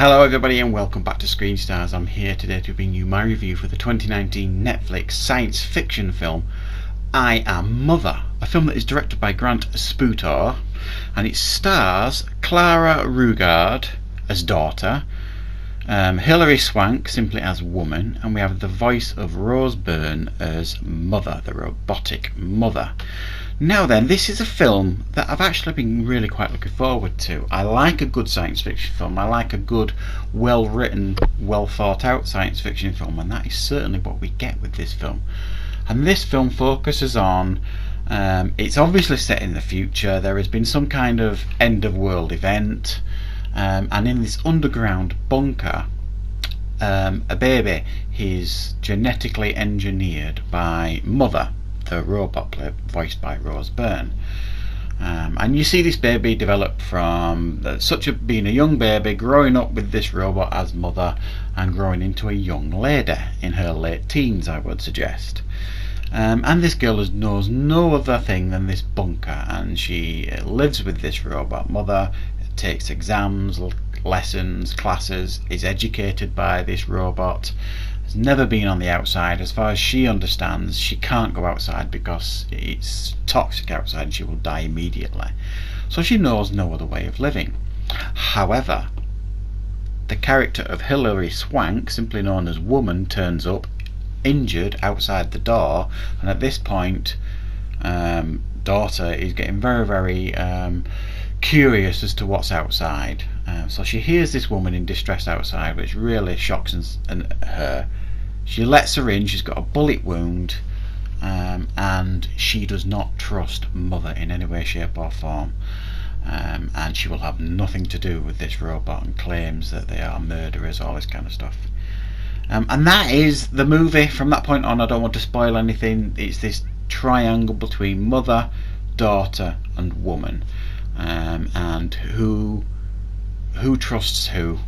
Hello everybody and welcome back to Screen Stars. I'm here today to bring you my review for the 2019 Netflix science fiction film I Am Mother, a film that is directed by Grant Sputor, and it stars Clara Rugaard as daughter, Hilary Swank simply as woman, and we have the voice of Rose Byrne as mother, the robotic mother. Now then, this is a film that I've actually been really quite looking forward to. I like a good science fiction film. I like a good, well written, well thought out science fiction film, and that is certainly what we get with this film. And this film focuses on, it's obviously set in the future. There has been some kind of end of world event, and in this underground bunker, a baby is genetically engineered by Mother, the robot voiced by Rose Byrne. And you see this baby develop from being a young baby, growing up with this robot as mother, and growing into a young lady in her late teens, I would suggest. And this girl knows no other thing than this bunker, and she lives with this robot mother, takes exams, lessons, classes, is educated by this robot, has never been on the outside. As far as she understands, she can't go outside because it's toxic outside and she will die immediately. So she knows no other way of living. However, the character of Hilary Swank, simply known as Woman, turns up injured outside the door, and at this point daughter is getting very curious as to what's outside. So she hears this woman in distress outside, which really shocks her. She lets her in. She's got a bullet wound, and she does not trust Mother in any way, shape or form, and she will have nothing to do with this robot and claims that they are murderers, all this kind of stuff. And that is the movie. From that point on, I don't want to spoil anything. It's this triangle between mother, daughter and woman, and who trusts who,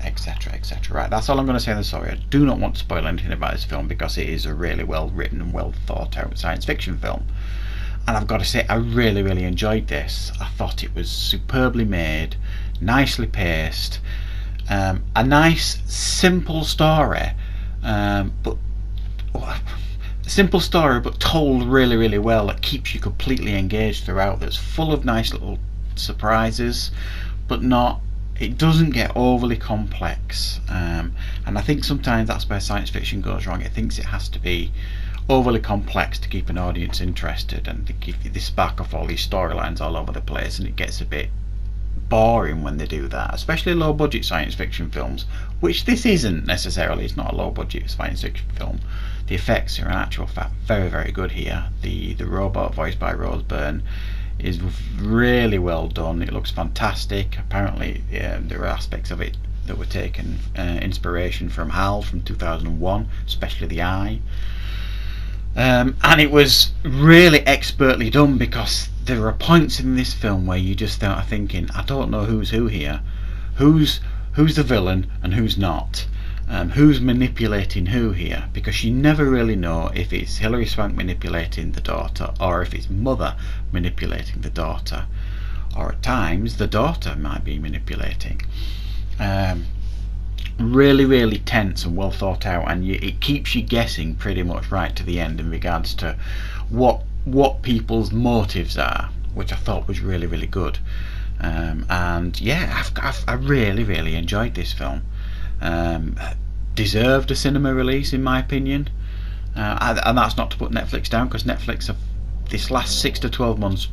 etc, etc. Right, that's all I'm going to say in the story. I do not want to spoil anything about this film because it is a really well written and well thought out science fiction film, and I've got to say I really enjoyed this. I thought it was superbly made, nicely paced, a nice simple story, but told really well, that keeps you completely engaged throughout, that's full of nice little surprises, but it doesn't get overly complex, and I think sometimes that's where science fiction goes wrong. It thinks it has to be overly complex to keep an audience interested and to give you this spark of all these storylines all over the place, and it gets a bit boring when they do that, especially low budget science fiction films, which this isn't necessarily. It's not a low budget science fiction film. The effects are in actual fact very good here. The robot voiced by Rose Byrne is really well done. It looks fantastic. Apparently there are aspects of it that were taken inspiration from HAL from 2001, especially the eye, and it was really expertly done, because there are points in this film where you just start thinking, I don't know who's who here, who's the villain and who's not, who's manipulating who here, because you never really know if it's Hilary Swank manipulating the daughter or if it's Mother manipulating the daughter, or at times the daughter might be manipulating. Really tense and well thought out, and it keeps you guessing pretty much right to the end in regards to what people's motives are, which I thought was really good. And yeah, I really enjoyed this film. Deserved a cinema release in my opinion, and that's not to put Netflix down, because Netflix have this last 6 to 12 months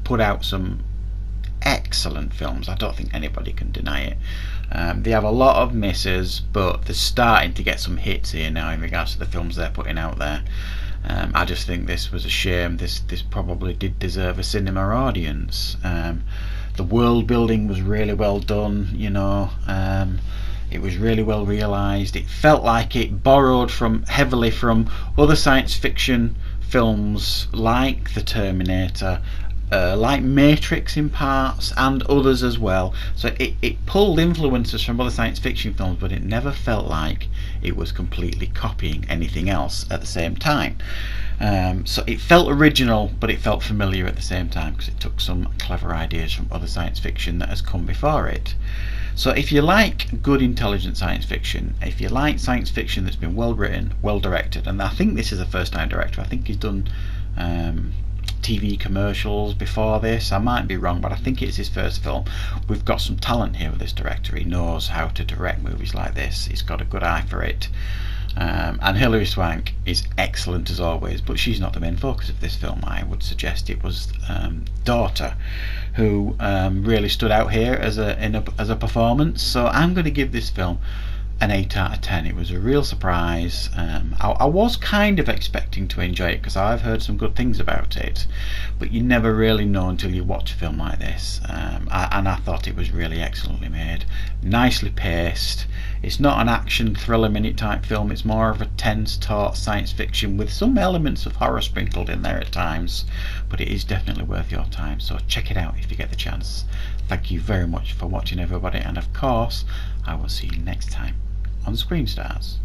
put out some excellent films. I don't think anybody can deny it. They have a lot of misses, but they're starting to get some hits here now in regards to the films they're putting out there. I just think this was a shame. This probably did deserve a cinema audience. The world building was really well done, it was really well realised. It felt like it borrowed heavily from other science fiction films like The Terminator, like Matrix in parts, and others as well. So it pulled influences from other science fiction films, but it never felt like it was completely copying anything else at the same time. So it felt original, but it felt familiar at the same time, because it took some clever ideas from other science fiction that has come before it. So if you like good intelligent science fiction, if you like science fiction that's been well written, well directed, and I think this is a first time director, I think he's done TV commercials before this, I might be wrong, but I think it's his first film. We've got some talent here with this director. He knows how to direct movies like this, he's got a good eye for it. And Hilary Swank is excellent as always, but she's not the main focus of this film. I would suggest it was daughter who really stood out here as a performance. So I'm going to give this film an 8 out of 10. It was a real surprise. I was kind of expecting to enjoy it because I've heard some good things about it, but you never really know until you watch a film like this. And I thought it was really excellently made, nicely paced. It's not an action thriller minute type film, it's more of a tense taut science fiction with some elements of horror sprinkled in there at times, but it is definitely worth your time, so check it out if you get the chance. Thank you very much for watching, everybody, and of course I will see you next time on Screen Stars.